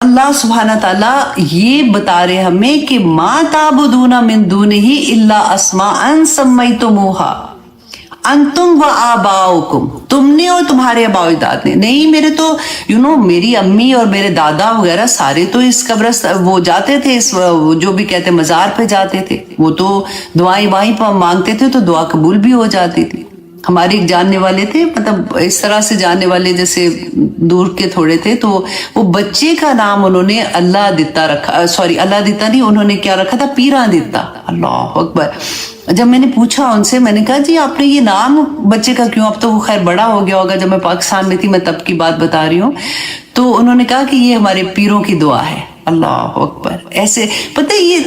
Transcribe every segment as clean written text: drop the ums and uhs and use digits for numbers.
अल्लाह सुब्हाना ताला ये बता रहे हमें कि मा ताबुदूना मिन दूनिही इल्ला अस्माअन सम्मैतुमूहा अंतुम व आबाउकुम, तुमने और तुम्हारे आबा अजदाद ने। नहीं, मेरे तो मेरी अम्मी और मेरे दादा वगैरह सारे तो इस कब्रस्त वो जाते थे, इस जो भी कहते मजार पे जाते थे, वो तो दुआएं वहीं पर मांगते थे तो दुआ कबूल भी हो जाती थी। हमारे एक जानने वाले थे, मतलब इस तरह से जानने वाले जैसे दूर के थोड़े थे, तो वो बच्चे का नाम उन्होंने अल्लाह दिता रखा, सॉरी अल्लाह दिता नहीं, उन्होंने क्या रखा था, पीरा दिता। अल्लाह अकबर। जब मैंने पूछा उनसे, मैंने कहा जी आपने ये नाम बच्चे का क्यों, अब तो वो खैर बड़ा हो गया होगा, जब मैं पाकिस्तान में थी, मैं तब की बात बता रही हूँ, तो उन्होंने कहा कि ये हमारे पीरों की दुआ है। अल्लाह अकबर। ऐसे पता है, ये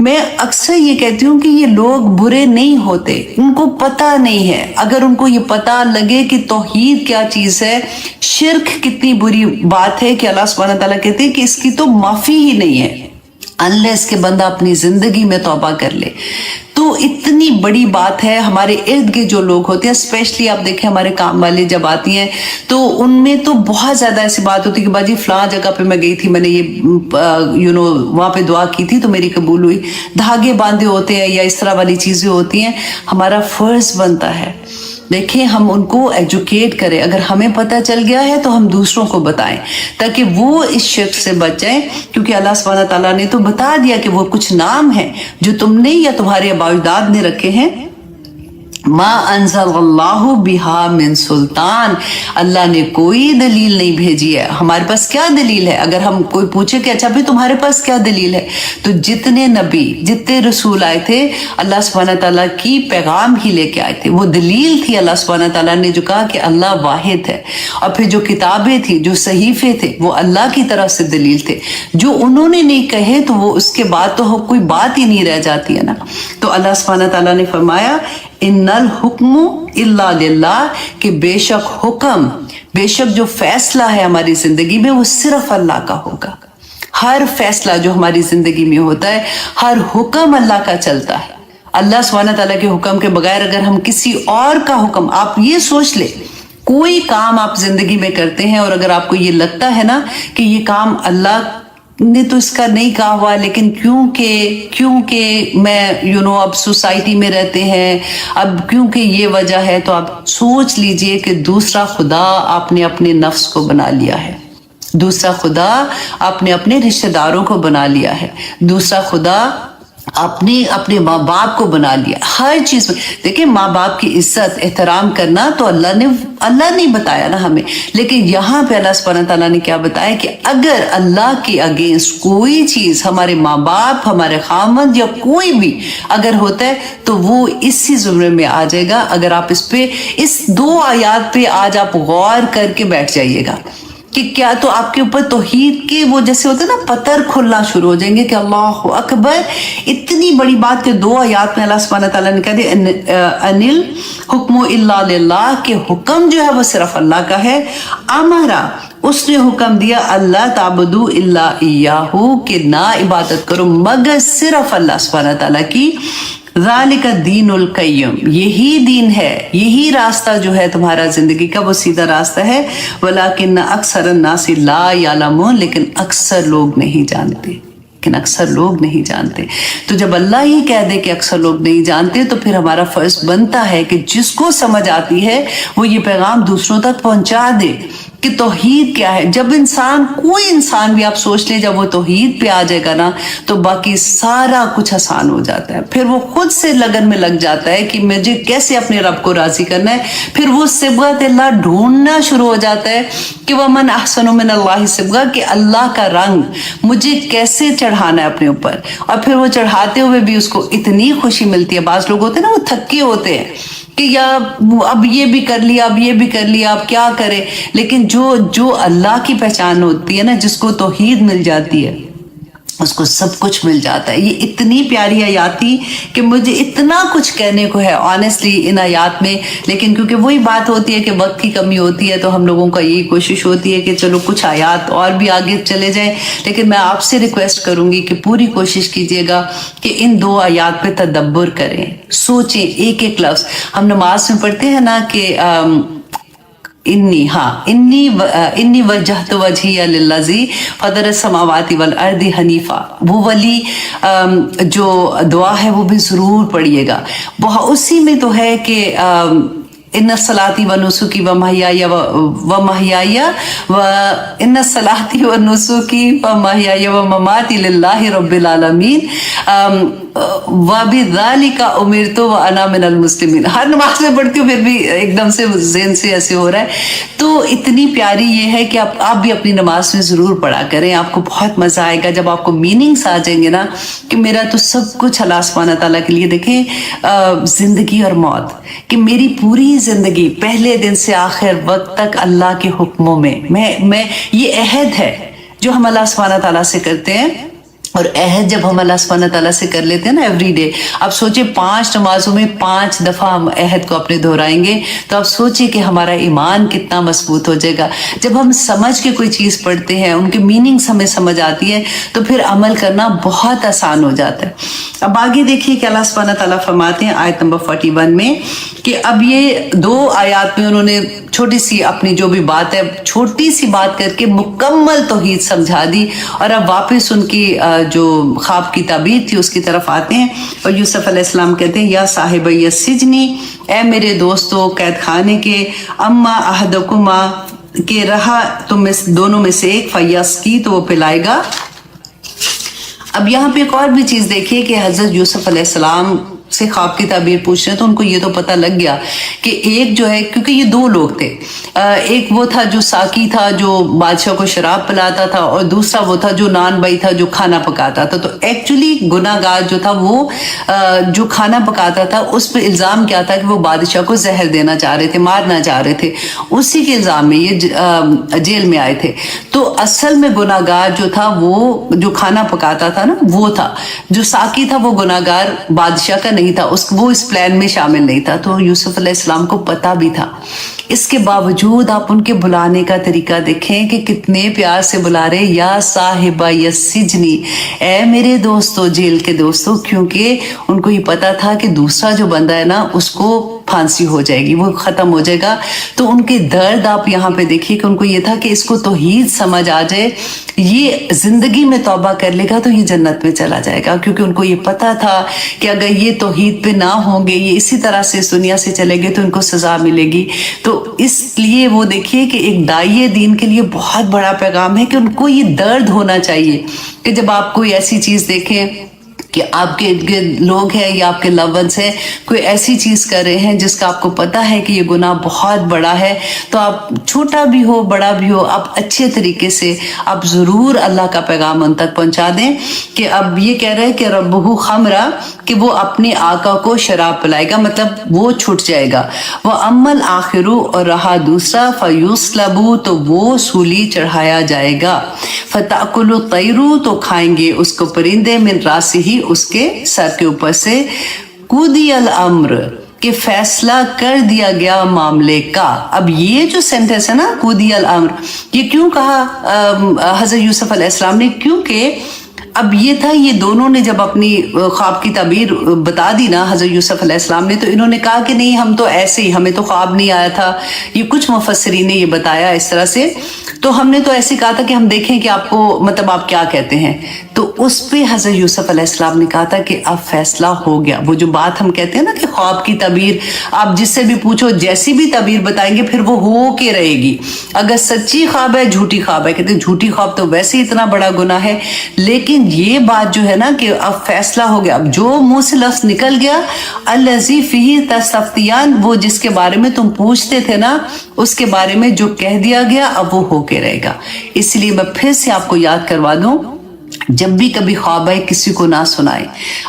मैं अक्सर ये कहती हूँ कि ये लोग बुरे नहीं होते, उनको पता नहीं है। अगर उनको ये पता लगे कि तौहीद क्या चीज है, शिर्क कितनी बुरी बात है, कि अल्लाह सुब्हानहू तआला कहते हैं कि इसकी तो माफी ही नहीं है अनलेस के बंदा अपनी जिंदगी में तौबा कर ले। तो इतनी बड़ी बात है। हमारे इर्द गिर्द जो लोग होते हैं, स्पेशली आप देखें हमारे काम वाले जब आती हैं, तो उनमें तो बहुत ज्यादा ऐसी बात होती है कि बाजी फलां जगह पे मैं गई थी, मैंने ये वहां पे दुआ की थी तो मेरी कबूल हुई। धागे बांधे होते हैं या इस तरह वाली चीजें होती हैं। हमारा फर्ज बनता है, देखें हम उनको एजुकेट करें। अगर हमें पता चल गया है तो हम दूसरों को बताएं, ताकि वो इस शिर्क से बच जाएं। क्योंकि अल्लाह सुब्हानहू तआला ने तो बता दिया कि वो कुछ नाम है जो तुमने या तुम्हारे आबा-ओ-अजदाद ने रखे हैं। मा अंज़लल्लाहु बिहा मिन सुल्तान, अल्लाह ने कोई दलील नहीं भेजी है। हमारे पास क्या दलील है? अगर हम कोई पूछे कि अच्छा भाई तुम्हारे पास क्या दलील है, तो जितने नबी जितने रसूल आए थे, अल्लाह सुब्हानहू तआला की पैगाम ही लेके आए थे। वो दलील थी अल्लाह सुब्हानहू तआला ने जो कहा कि अल्लाह वाहिद है। और फिर जो किताबें थी, जो सहीफे थे, वो अल्लाह की तरफ से दलील थे। जो उन्होंने नहीं कहे तो वो उसके बाद तो कोई बात ही नहीं रह जाती है ना। तो अल्लाह सुब्हानहू तआला ने फरमाया इन्नल हुक्मु इल्ला लिल्लाह, कि बेशक हुक्म, बेशक जो फैसला है हमारी जिंदगी में वो सिर्फ अल्लाह का होगा। हर फैसला जो हमारी जिंदगी में होता है, हर हुक्म अल्लाह का चलता है। अल्लाह सुब्हानहू तआला के हुक्म के बगैर अगर हम किसी और का हुक्म, आप ये सोच ले, कोई काम आप जिंदगी में करते हैं और अगर आपको ये लगता है ना कि ये काम अल्लाह ने तो इसका नहीं कहा हुआ, लेकिन क्योंकि मैं अब सोसाइटी में रहते हैं, अब क्योंकि ये वजह है, तो आप सोच लीजिए कि दूसरा खुदा आपने अपने नफ्स को बना लिया है, दूसरा खुदा आपने अपने रिश्तेदारों को बना लिया है, दूसरा खुदा आपने अपने माँ बाप को बना लिया। हर चीज में देखिए, माँ बाप की इज्जत एहतराम करना तो अल्लाह ने बताया ना हमें, लेकिन यहाँ पे अल्लाह सुब्हानहू तआला ने क्या बताया कि अगर अल्लाह के अगेंस्ट कोई चीज हमारे माँ बाप, हमारे खामद या कोई भी अगर होता है तो वो इसी जुमरे में आ जाएगा। अगर आप इस दो आयात पे आज आप गौर करके बैठ जाइएगा कि क्या, तो आपके ऊपर तौहीद के वो जैसे होते हैं ना पत्थर खुलना शुरू हो जाएंगे कि अल्लाह अकबर। इतनी बड़ी बात के दो आयात में अल्लाह सुब्हानहू तआला ने कह दिया अनिल हुक्मु इल्ला लिल्लाह, के हुक्म जो है वो सिर्फ अल्लाह का है। अमरा, उसने हुक्म दिया अल्लाह ताबुदू इल्ला इय्याहू, कि ना इबादत करो मगर सिर्फ अल्लाह सुब्हानहू तआला की। ज़ालिका दीनुल क़य्यिम, यही दीन है, यही रास्ता जो है तुम्हारा जिंदगी का वो सीधा रास्ता है। वलाकिन्न अक्सरन नासी ला यालमून, लेकिन अक्सर लोग नहीं जानते, अक्सर लोग नहीं जानते। तो जब अल्लाह ही कह दे कि अक्सर लोग नहीं जानते, तो फिर हमारा फर्ज बनता है कि जिसको समझ आती है वो ये पैगाम दूसरों तक पहुंचा दे कि तौहीद क्या है। जब कोई इंसान भी आप सोच ले, जब वो तौहीद पे आ जाएगा ना, तो बाकी सारा कुछ आसान हो जाता है। फिर वो खुद से लगन में लग जाता है कि मुझे कैसे अपने रब को राजी करना है। फिर वो सिबगत अल्लाह ढूंढना शुरू हो जाता है कि वमन अहसनु मिनल्लाहि सिबगा, कि अल्लाह का रंग मुझे कैसे चढ़ाना है अपने ऊपर। और फिर वो चढ़ाते हुए भी उसको इतनी खुशी मिलती है। बाज लोग होते हैं ना, वो थके होते हैं कि यार अब ये भी कर लिया, अब ये भी कर लिया, अब क्या करे। लेकिन जो अल्लाह की पहचान होती है ना, जिसको तौहीद मिल जाती है, उसको सब कुछ मिल जाता है। ये इतनी प्यारी आयात थी कि मुझे इतना कुछ कहने को है ऑनेस्टली इन आयात में, लेकिन क्योंकि वही बात होती है कि वक्त की कमी होती है, तो हम लोगों का यही कोशिश होती है कि चलो कुछ आयात और भी आगे चले जाएं। लेकिन मैं आपसे रिक्वेस्ट करूंगी कि पूरी कोशिश कीजिएगा कि इन दो आयात पे तदब्बर करें, सोचें एक एक लफ्ज। हम नमाज में पढ़ते हैं ना कि इन्नी वजहतु वजहिया लिल्लज़ी फ़तर समावाति वल अर्दि हनीफा, वो वाली जो दुआ है वो भी ज़रूर पढ़िएगा। बहुत उसी में तो है कि इन्ना सलाती व नुसुकी व महयाया व महयाया व इन्ना सलाती व नुसुकी व महयाया व ममाती लिल्लाहि रब्बिल आलमीन व बिज़ालिका उमिरतु व अना मिनल मुस्लिमीन। हर नमाज में पढ़ती हूँ फिर भी एकदम से ज़हन से ऐसे हो रहा है। तो इतनी प्यारी ये है कि आप भी अपनी नमाज में ज़रूर पढ़ा करें, आपको बहुत मज़ा आएगा जब आपको मीनिंग्स आ जाएंगे ना कि मेरा तो सब कुछ अल्लाह सुब्हानहू तआला के लिए। देखें जिंदगी और मौत कि मेरी पूरी जिंदगी पहले दिन से आखिर वक्त तक अल्लाह के हुक्मों में मैं ये अहद है जो हम अल्लाह सुब्हानहू तआला से करते हैं। और अहद जब हम अल्लाह सुब्हानहू तआला से कर लेते हैं ना एवरी डे, आप सोचिए 5 नमाजों में 5 दफ़ा हम अहद को अपने दोहराएंगे तो आप सोचिए कि हमारा ईमान कितना मजबूत हो जाएगा। जब हम समझ के कोई चीज़ पढ़ते हैं, उनके मीनिंग्स हमें समझ आती है तो फिर अमल करना बहुत आसान हो जाता है। अब आगे देखिए कि अल्लाह सुब्हानहू तआला फरमाते हैं आयत नंबर 41 में कि अब ये 2 आयत में उन्होंने छोटी सी अपनी जो भी बात है छोटी सी बात करके मुकम्मल तौहीद समझा दी और अब वापस उनकी जो ख्वाब की ताबीर थी उसकी तरफ आते हैं। और यूसुफ अलैहिस्सलाम कहते हैं या साहिब सिजनी, ए मेरे दोस्तों कैद खाने के, अम्मा अहदकुमा के रहा तुम में दोनों में से एक, फयस की तो वो पिलाएगा। अब यहाँ पे एक और भी चीज देखिए कि हजरत यूसुफ अलैहिस्सलाम से ख्वाब की ताबीर पूछ रहे हैं तो उनको ये तो पता लग गया कि एक जो है, क्योंकि ये 2 लोग थे, एक वो था जो साकी था जो बादशाह को शराब पिलाता था और दूसरा वो था जो नान भाई था जो खाना पकाता था। तो एक्चुअली गुनाहगार जो था वो जो खाना पकाता था उस पर इल्ज़ाम क्या था कि वो बादशाह को जहर देना चाह रहे थे, मारना चाह रहे थे, उसी के इल्ज़ाम में ये जेल में आए थे। तो असल में गुनाहगार जो था वो जो खाना पकाता था ना वो था, जो साकी था वो गुनाहगार बादशाह का नहीं था, वो इस प्लान में शामिल नहीं था। तो यूसुफ अलैहिस्सलाम को पता भी था, इसके बावजूद आप उनके बुलाने का तरीका देखें कि कितने प्यार से बुला रहे, या साहिबा यस्सिजनी, ए मेरे दोस्तों, जेल के दोस्तों, क्योंकि उनको ये पता था कि दूसरा जो बंदा है ना उसको फांसी हो जाएगी, वो खत्म हो जाएगा। तो उनके दर्द आप यहाँ पे देखिए कि उनको ये था कि इसको तौहीद समझ आ जाए, ये जिंदगी में तौबा कर लेगा तो ये जन्नत में चला जाएगा, क्योंकि उनको ये पता था कि अगर ये तौहीद पे ना होंगे, ये इसी तरह से इस दुनिया से चले गए तो इनको सजा मिलेगी। तो इसलिए वो देखिए कि एक दाइये दीन के लिए बहुत बड़ा पैगाम है कि उनको ये दर्द होना चाहिए कि जब आप कोई ऐसी चीज देखें कि आपके लोग हैं या आपके लव वंस हैं कोई ऐसी चीज कर रहे हैं जिसका आपको पता है कि ये गुनाह बहुत बड़ा है, तो आप छोटा भी हो बड़ा भी हो आप अच्छे तरीके से आप जरूर अल्लाह का पैगाम उन तक पहुंचा दें। कि अब ये कह रहे हैं कि रब्बुहु खमरा, कि वो अपने आका को शराब पिलाएगा, मतलब वो छूट जाएगा। वह अम्मल आखिरू, और रहा दूसरा, फयुस्लबू, तो वो सूली चढ़ाया जाएगा। फताकुलु तैरू, तो खाएंगे उसको परिंदे, मिन रासिही, उसके सर के ऊपर से। कुदियल अम्र, कि फैसला कर दिया गया मामले का। अब ये जो सेंटेंस है ना कुदियल अम्र, ये क्यों कहा हजरत यूसुफ अलैहिस्सलाम ने? क्योंकि अब ये था, ये दोनों ने जब अपनी ख्वाब की ताबीर बता दी ना हजरत यूसुफ अलैहिस्सलाम ने, तो इन्होंने कहा कि नहीं हम तो ऐसे ही, हमें तो ख्वाब नहीं आया था, ये कुछ मुफस्सिरीन ने ये बताया इस तरह से, तो हमने तो ऐसे कहा था कि हम देखें कि आपको मतलब आप क्या कहते हैं। तो उस पे हजरत यूसुफ अलैहिस्सलाम ने कहा था कि अब फैसला हो गया। वो जो बात हम कहते हैं ना कि ख्वाब की ताबीर आप जिससे भी पूछो जैसी भी ताबीर बताएंगे फिर वो हो के रहेगी। अगर सच्ची ख्वाब है झूठी ख्वाब है, कहते हैं झूठी ख्वाब तो वैसे ही इतना बड़ा गुनाह है, लेकिन ये बात जो है ना कि अब फैसला हो गया, अब जो मुंह से लफ्ज निकल गया, अल्लज़ी फीही तस्तफ्तियान, वो जिसके बारे में तुम पूछते थे ना उसके बारे में जो कह दिया गया अब वो होके रहेगा। इसलिए मैं फिर से आपको याद करवा दूं, जब भी कभी ख्वाब आए किसी को ना सुनाए,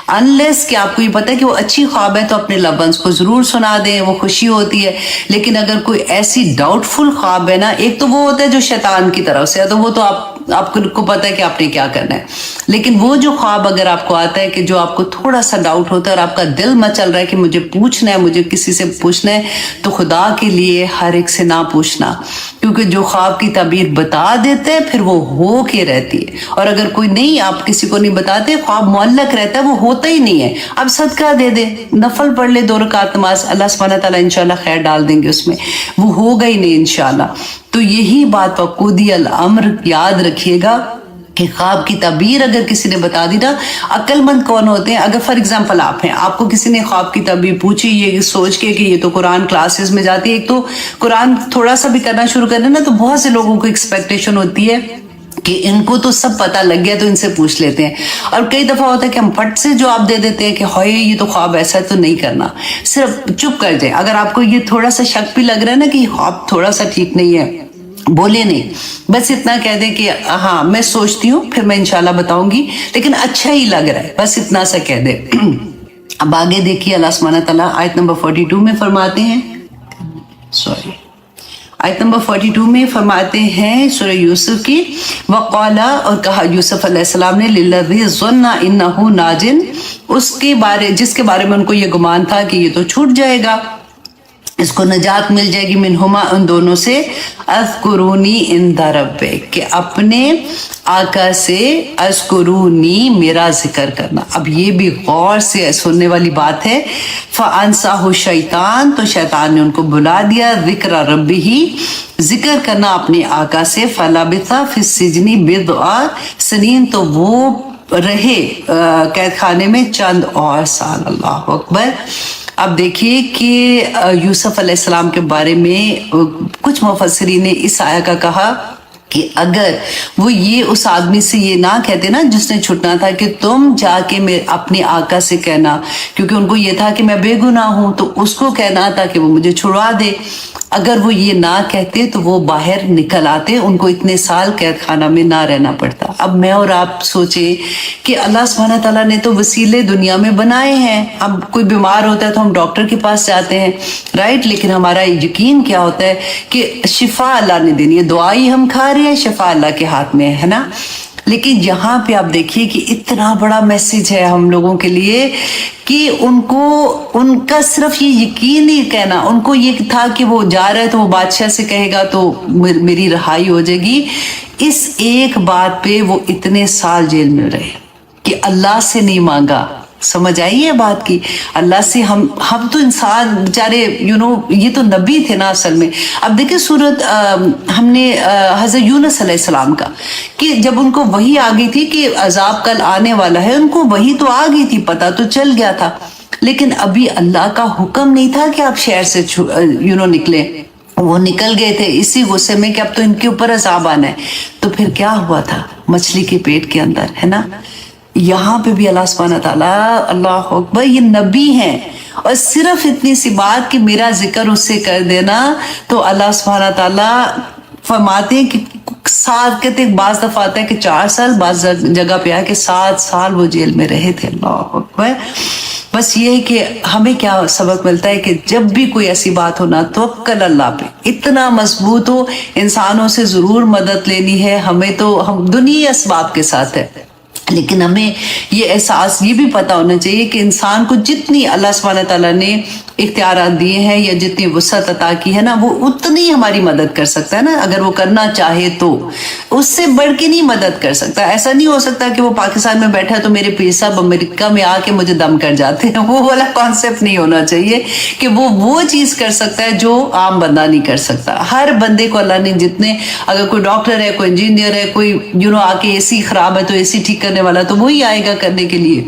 अनलेस कि आपको ये पता है कि वो अच्छी ख्वाब है तो अपने लव वंस को जरूर सुना दें, वो खुशी होती है। लेकिन अगर कोई ऐसी डाउटफुल ख्वाब है ना, एक तो वो होता है जो शैतान की तरफ से है, तो वो तो आप آپ کو پتا ہے کہ آپ نے کیا کرنا ہے. لیکن وہ جو خواب اگر آپ کو آتا ہے کہ جو آپ کو تھوڑا سا ڈاؤٹ ہوتا ہے اور آپ کا دل مچل رہا ہے کہ مجھے پوچھنا ہے, مجھے کسی سے پوچھنا ہے, تو خدا کے لیے ہر ایک سے نہ پوچھنا, کیونکہ جو خواب کی تعبیر بتا دیتے ہیں پھر وہ ہو کے رہتی ہے. اور اگر کوئی نہیں, آپ کسی کو نہیں بتاتے, خواب معلق رہتا ہے, وہ ہوتا ہی نہیں ہے. اب صدقہ دے دے, نفل پڑھ لے 2 رکعت نماز, اللہ سبحانہ تعالیٰ انشاءاللہ خیر ڈال دیں گے اس میں, وہ ہوگا ہی نہیں انشاءاللہ. تو یہی بات وقودی الامر یاد رکھیے گا کہ خواب کی تعبیر اگر کسی نے بتا دی نا, عقل مند کون ہوتے ہیں, اگر فار ایگزامپل آپ ہیں, آپ کو کسی نے خواب کی تعبیر پوچھی یہ سوچ کے کہ یہ تو قرآن کلاسز میں جاتی ہے, ایک تو قرآن تھوڑا سا بھی کرنا شروع کرنا نا تو بہت سے لوگوں کو ایکسپیکٹیشن ہوتی ہے کہ ان کو تو سب پتہ لگ گیا تو ان سے پوچھ لیتے ہیں. اور کئی دفعہ ہوتا ہے کہ ہم پھٹ سے جواب دے دیتے ہیں کہ ہوئے یہ تو خواب ایسا ہے, تو نہیں کرنا, صرف چپ کر جائیں. اگر آپ کو یہ تھوڑا سا شک بھی لگ رہا ہے نا کہ یہ خواب تھوڑا سا ٹھیک نہیں ہے, بولے نہیں, بس اتنا کہہ دیں کہ ہاں میں سوچتی ہوں, پھر میں انشاءاللہ بتاؤں گی, لیکن اچھا ہی لگ رہا ہے, بس اتنا سا کہہ دے. اب آگے دیکھیے اللہ سبحانہ تعالیٰ آیت نمبر 42 میں فرماتے ہیں, آیت نمبر 42 میں فرماتے ہیں سورہ یوسف کی, وقالا, اور کہا یوسف علیہ السلام نے, للذی ظن انہ ناجن, اس کے بارے جس کے بارے میں ان کو یہ گمان تھا کہ یہ تو چھوٹ جائے گا, اس کو نجات مل جائے گی, منہما, ان دونوں سے, اذکرونی عند ربک, کہ اپنے آقا سے, اذکرونی میرا ذکر کرنا. اب یہ بھی غور سے سننے والی بات ہے. فانساہ الشیطان, تو شیطان نے ان کو بلا دیا, ذکر ربہ, ذکر کرنا اپنے آقا سے, فلبث فی السجن بضع سنین, تو وہ رہے قید خانے میں چند اور سال. اللہ اکبر. اب دیکھیے کہ یوسف علیہ السلام کے بارے میں کچھ مفسرین نے اس آیہ کا کہا کہ اگر وہ یہ اس آدمی سے یہ نہ کہتے نا جس نے چھٹنا تھا کہ تم جا کے اپنے آقا سے کہنا, کیونکہ ان کو یہ تھا کہ میں بے گناہ ہوں, تو اس کو کہنا تھا کہ وہ مجھے چھڑوا دے. اگر وہ یہ نہ کہتے تو وہ باہر نکل آتے, ان کو اتنے سال قید خانہ میں نہ رہنا پڑتا. اب میں اور آپ سوچیں کہ اللہ سبحانہ تعالیٰ نے تو وسیلے دنیا میں بنائے ہیں. اب کوئی بیمار ہوتا ہے تو ہم ڈاکٹر کے پاس جاتے ہیں, رائٹ, لیکن ہمارا یقین کیا ہوتا ہے کہ شفا اللہ نے دینی ہے, دعائی ہم کھا رہے ہیں, شفا اللہ کے ہاتھ میں ہے نا. لیکن یہاں پہ آپ دیکھیے کہ اتنا بڑا میسج ہے ہم لوگوں کے لیے کہ ان کا صرف یہ یقین ہی کہنا, ان کو یہ تھا کہ وہ جا رہا ہے تو وہ بادشاہ سے کہے گا تو میری رہائی ہو جائے گی. اس ایک بات پہ وہ اتنے سال جیل میں رہے کہ اللہ سے نہیں مانگا. سمجھ آئی ہے بات کی, اللہ سے ہم تو انسان بیچارے یہ تو نبی تھے نا اصل میں. اب دیکھیں سورت ہم نے حضرت یونس علیہ السلام کا, کہ جب ان کو وحی آ گئی تھی کہ عذاب کل آنے والا ہے, ان کو وحی تو آ گئی تھی, پتہ تو چل گیا تھا, لیکن ابھی اللہ کا حکم نہیں تھا کہ آپ شہر سے نکلیں. وہ نکل گئے تھے اسی غصے میں کہ اب تو ان کے اوپر عذاب آنا ہے. تو پھر کیا ہوا تھا مچھلی کے پیٹ کے اندر, ہے نا. یہاں پہ بھی اللہ سبحانہ تعالیٰ, اللہ اکبر, یہ نبی ہیں اور صرف اتنی سی بات کہ میرا ذکر اس سے کر دینا, تو اللہ سبحانہ تعالیٰ فرماتے ہیں کہ سات, کہتے بعض دفعہ آتا ہے کہ 4 سال, بعض جگہ پہ آیا کہ 7 سال وہ جیل میں رہے تھے. اللہ اکبر. بس یہ ہے کہ ہمیں کیا سبق ملتا ہے کہ جب بھی کوئی ایسی بات ہو نا, توکل اللہ پہ اتنا مضبوط ہو, انسانوں سے ضرور مدد لینی ہے, ہمیں تو ہم دنیا اسباب کے ساتھ ہے, لیکن ہمیں یہ احساس یہ بھی پتا ہونا چاہیے کہ انسان کو جتنی اللہ سبحانہ تعالیٰ نے اختیارات دیے ہیں یا جتنی وسعت عطا کی ہے نا, وہ اتنی ہماری مدد کر سکتا ہے نا, اگر وہ کرنا چاہے تو. اس سے بڑھ کے نہیں مدد کر سکتا. ایسا نہیں ہو سکتا کہ وہ پاکستان میں بیٹھا تو میرے پیر صاحب امریکہ میں آ کے مجھے دم کر جاتے ہیں. وہ والا کانسیپٹ نہیں ہونا چاہیے کہ وہ چیز کر سکتا ہے جو عام بندہ نہیں کر سکتا. ہر بندے کو اللہ نے جتنے, اگر کوئی ڈاکٹر ہے, کوئی انجینئر ہے, کوئی آ کے اے سی خراب ہے تو اے سی ٹھیک کرنے والا تو وہی آئے گا کرنے کے لیے.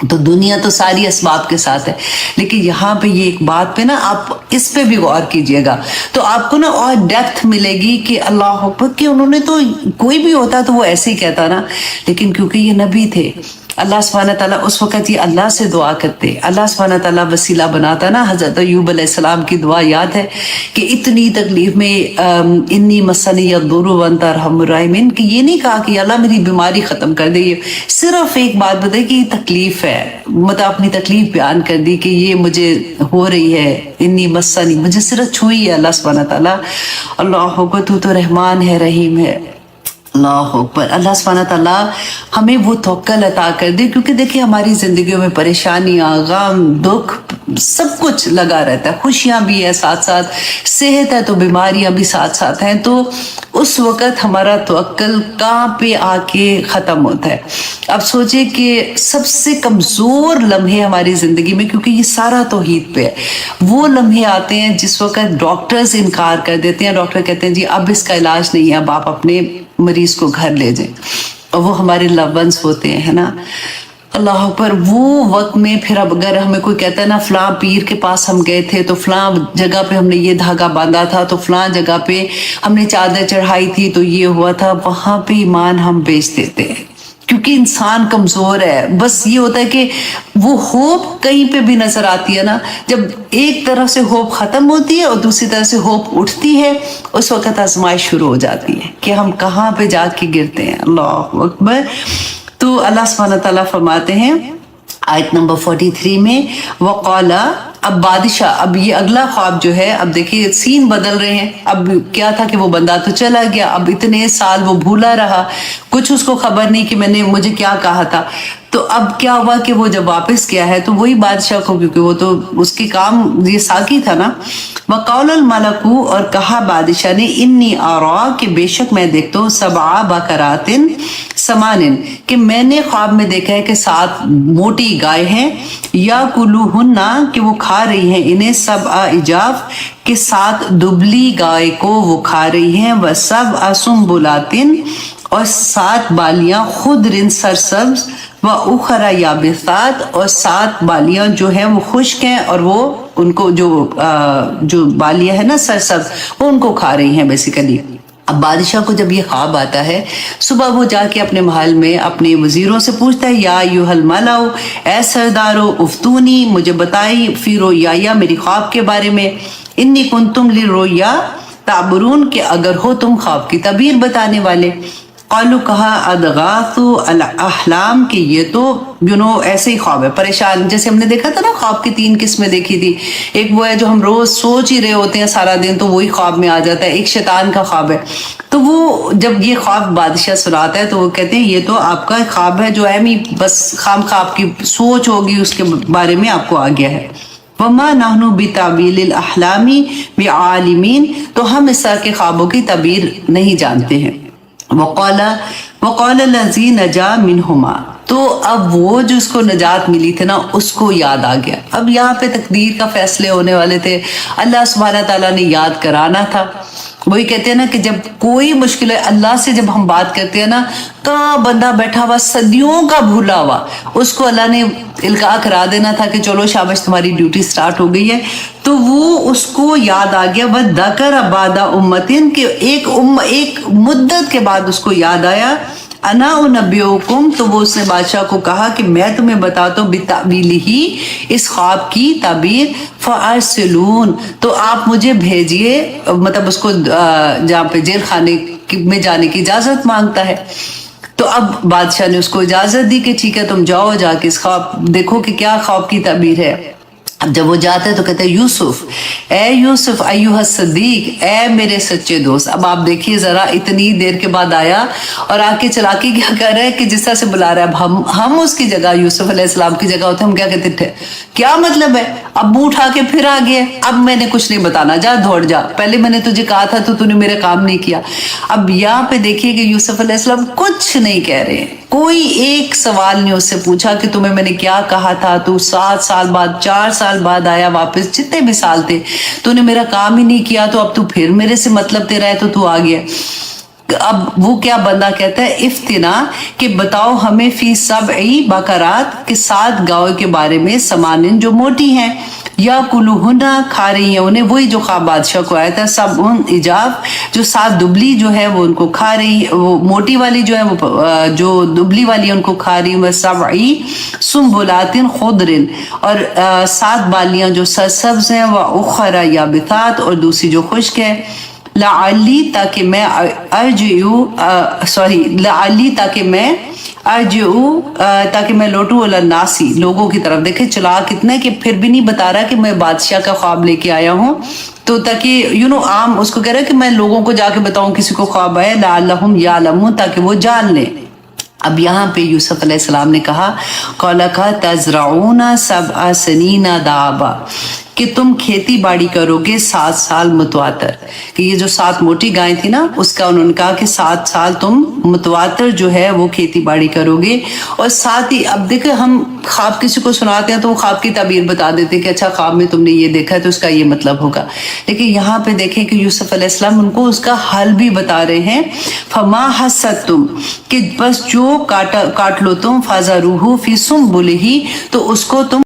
تو دنیا تو ساری اسباب کے ساتھ ہے, لیکن یہاں پہ یہ ایک بات پہ نا آپ اس پہ بھی غور کیجئے گا تو آپ کو نا اور ڈیپتھ ملے گی کہ اللہ اکبر, کہ انہوں نے تو کوئی بھی ہوتا تو وہ ایسے ہی کہتا نا, لیکن کیونکہ یہ نبی تھے, اللہ سبحانہ تعالیٰ اس وقت یہ اللہ سے دعا کرتے, اللہ سبحانہ تعالیٰ وسیلہ بناتا نا. حضرت ایوب علیہ السلام کی دعا یاد ہے کہ اتنی تکلیف میں انی مسنی الضر وانت ارحم الراحمین, کہ یہ نہیں کہا کہ اللہ میری بیماری ختم کر دے, صرف ایک بات بتائی کہ یہ تکلیف ہے, مطلب اپنی تکلیف بیان کر دی کہ یہ مجھے ہو رہی ہے, انی مسنی, مجھے صرف چھوئی ہے اللہ سبحانہ تعالیٰ. اللہ اکبر, تو رحمان ہے, رحیم ہے. अल्लाह अकबर। अल्लाह सुब्हानहू तआला हमें वो तवक्कुल अता कर दे, क्योंकि देखिए हमारी जिंदगियों में परेशानियां, गम, दुख सब कुछ लगा रहता है। खुशियां भी है साथ साथ, सेहत है तो बीमारियां भी साथ साथ हैं। तो उस वक्त हमारा तवक्कुल कहाँ पे आके ख़त्म होता है। अब सोचे कि सबसे कमज़ोर लम्हे हमारी ज़िंदगी में, क्योंकि ये सारा तौहीद पे है, वो लम्हे आते हैं जिस वक्त डॉक्टर्स इनकार कर देते हैं। डॉक्टर कहते हैं जी अब इसका इलाज नहीं है, अब आप अपने मरीज को घर ले जाएं, और वो हमारे लव वंस होते हैं, है ना। अल्लाह पर वो वक्त में फिर अब अगर हमें कोई कहता है ना फलां पीर के पास हम गए थे तो फलां जगह पे हमने ये धागा बांधा था, तो फलां जगह पे हमने चादर चढ़ाई थी तो ये हुआ था, वहां पे ईमान हम बेच देते हैं क्योंकि इंसान कमजोर है। बस ये होता है कि वो होप कहीं पे भी नजर आती है ना, जब एक तरफ से होप खत्म होती है और दूसरी तरफ से होप उठती है, उस वक्त आजमाइश शुरू हो जाती है कि हम कहाँ पे जाके गिरते हैं। अल्लाह अकबर। तो अल्लाह सुब्हानहू तआला फरमाते हैं आयत नंबर 43 में, वक़ाला, अब बादशाह, अब ये अगला ख्वाब जो है, अब देखिए सीन बदल रहे हैं। अब क्या था कि वो बंदा तो चला गया, अब इतने साल वो भूला रहा, कुछ उसको खबर नहीं कि मुझे क्या कहा था। तो अब क्या हुआ कि वो जब वापस गया है तो वही बादशाह को, क्योंकि वो तो उसकी काम ये साकी था ना, वक़ालल मलकू, और कहा बादशाह ने, इन्नी आरा, कि बेशक मैं देखता हूँ, सबआ बकरातिन समानिन, कि मैंने ख्वाब में देखा है कि 7 मोटी गाय हैं, या कुलूहुन्ना, कि वो खा रही हैं इन्हें, सबआ इजाफ, के 7 दुबली गाय को वो खा रही हैं, व सबआ सुम्बुलातिन, और 7 बालियां खुदरिन सरसब्ज, व उखरा याबिसात, और 7 बालियां जो हैं वो खुश्क हैं, और वो उनको जो बालियां है ना सरसब्ज, वो उनको खा रही हैं बेसिकली। अब बादशाह को जब ये ख्वाब आता है, सुबह वो जाके अपने महल में अपने वजीरों से पूछता है, या युहल मलाओ, ए सरदारो, उफ्तूनी, मुझे बताई, फी रोया, मेरी ख्वाब के बारे में, इन्नी कुंतुम ली रोया ताबरून, के अगर हो तुम ख्वाब की तबीर बताने वाले। कालू, कहा, अदगासु अल अहलाम, कि ये तो ऐसे ही ख्वाब है, परेशान, जैसे हमने देखा था ना ख्वाब की 3 किस्में देखी थी। एक वो है जो हम रोज सोच ही रहे होते हैं सारा दिन, तो वही ख्वाब में आ जाता है। एक शैतान का ख्वाब है। तो वो जब ये ख्वाब बादशाह सुनाता है तो वो कहते हैं ये तो आपका ख्वाब है जो है बस खाम खा आपकी सोच होगी उसके बारे में आपको आ गया है। वमा नहनु बिताबीलिल अहलामी बिआलिमीन, तो हम इस तरह के ख्वाबों की तबीर नहीं जानते हैं। वक़ाल लज़ी नजा मिनहुमा, तो अब वो जो उसको नजात मिली थी ना, उसको याद आ गया। अब यहाँ पे तकदीर का फैसले होने वाले थे, अल्लाह सुब्हानहू तआला ने याद कराना था। वही कहते हैं ना कि जब कोई मुश्किल है, अल्लाह से जब हम बात करते हैं ना, कहाँ बंदा बैठा हुआ सदियों का भूला हुआ, उसको अल्लाह ने इल्का करा देना था कि चलो शाबाश तुम्हारी ड्यूटी स्टार्ट हो गई है। तो वो उसको याद आ गया। वह दकर अबादा उम्मतिन, के एक मुद्दत के बाद उसको याद आया, अना नब्युकुम, तो वो उसने बादशाह को कहा कि मैं तुम्हें बताता हूँ बिताबीली ही, इस ख्वाब की ताबीर, फअरसिलून, तो आप मुझे भेजिए, मतलब उसको जहाँ पे जेल खाने में जाने की इजाजत मांगता है। तो अब बादशाह ने उसको इजाजत दी कि ठीक है तुम जाओ, जाके इस ख्वाब देखो कि क्या ख्वाब की ताबीर है। अब जब वो जाते हैं तो कहते हैं, यूसुफ, ए यूसुफ अय्युहा सदीक, ए मेरे सच्चे दोस्त। अब आप देखिए जरा, इतनी देर के बाद आया और आके चलाकी क्या कर रहा है कि जिस तरह से बुला रहा है। अब हम उसकी जगह, यूसुफ अलैहिस्सलाम की जगह होते हम क्या कहते थे, क्या मतलब है, अब मुंह उठा के फिर आ गया, अब मैंने कुछ नहीं बताना, जा दौड़ जा, पहले मैंने तुझे कहा था तो तूने मेरा काम नहीं किया। अब यहाँ पे देखिए कि यूसुफ अलैहिस्सलाम कुछ नहीं कह रहे, कोई एक सवाल नहीं उससे पूछा कि तुम्हें मैंने क्या कहा था, तू 7 साल बाद 4 साल बाद आया वापस, जितने भी साल थे तूने मेरा काम ही नहीं किया, तो अब तू फिर मेरे से मतलब तेरा है तो तू आ गया। अब वो क्या बंदा कहता है, इफ्तिना, कि बताओ हमें फी सबई बकरात, के 7 गायों के बारे में, समानिन, जो मोटी हैं, या कुलूहुन्ना, खा रही है उन्हें, वही जो ख्वाब बादशाह को आया था, सब उन इजाफ, जो 7 दुबली जो है वो उनको खा रही, वो मोटी वाली जो है वो जो दुबली वाली है उनको खा रही है, सबई सुम्बुलातिन खुदरिन, और 7 बालियां जो सरसब्ज हैं, व उखरा याबितात, और दूसरी जो खुश्क है, लाली, ताकि मैं ताकि मैं लौटू नासी, लोगों की तरफ। देखे चला कितने कि फिर भी नहीं बता रहा कि मैं बादशाह का ख्वाब लेके आया हूँ, تو تاکہ عام اس کو کہہ رہا ہے کہ میں لوگوں کو جا کے بتاؤں کسی کو خواب ہے لعلہم یعلمون، تاکہ وہ جان لیں۔ اب یہاں پہ یوسف علیہ السلام نے کہا قال تزرعون 7 سنین دابا، کہ تم کھیتی باڑی کرو گے 7 سال متواتر، کہ یہ جو 7 موٹی گائیں تھی نا اس کا انہوں نے کہا کہ 7 سال تم متواتر جو ہے وہ کھیتی باڑی کرو گے۔ اور ساتھ ہی اب دیکھیں ہم خواب کسی کو سناتے ہیں تو وہ خواب کی تعبیر بتا دیتے ہیں کہ اچھا خواب میں تم نے یہ دیکھا ہے تو اس کا یہ مطلب ہوگا، لیکن یہاں پہ دیکھیں کہ یوسف علیہ السلام ان کو اس کا حل بھی بتا رہے ہیں۔ فما حسدتم، کہ بس جو کاٹ لو تم، فازروہ فی سنبلہ، تو اس کو تم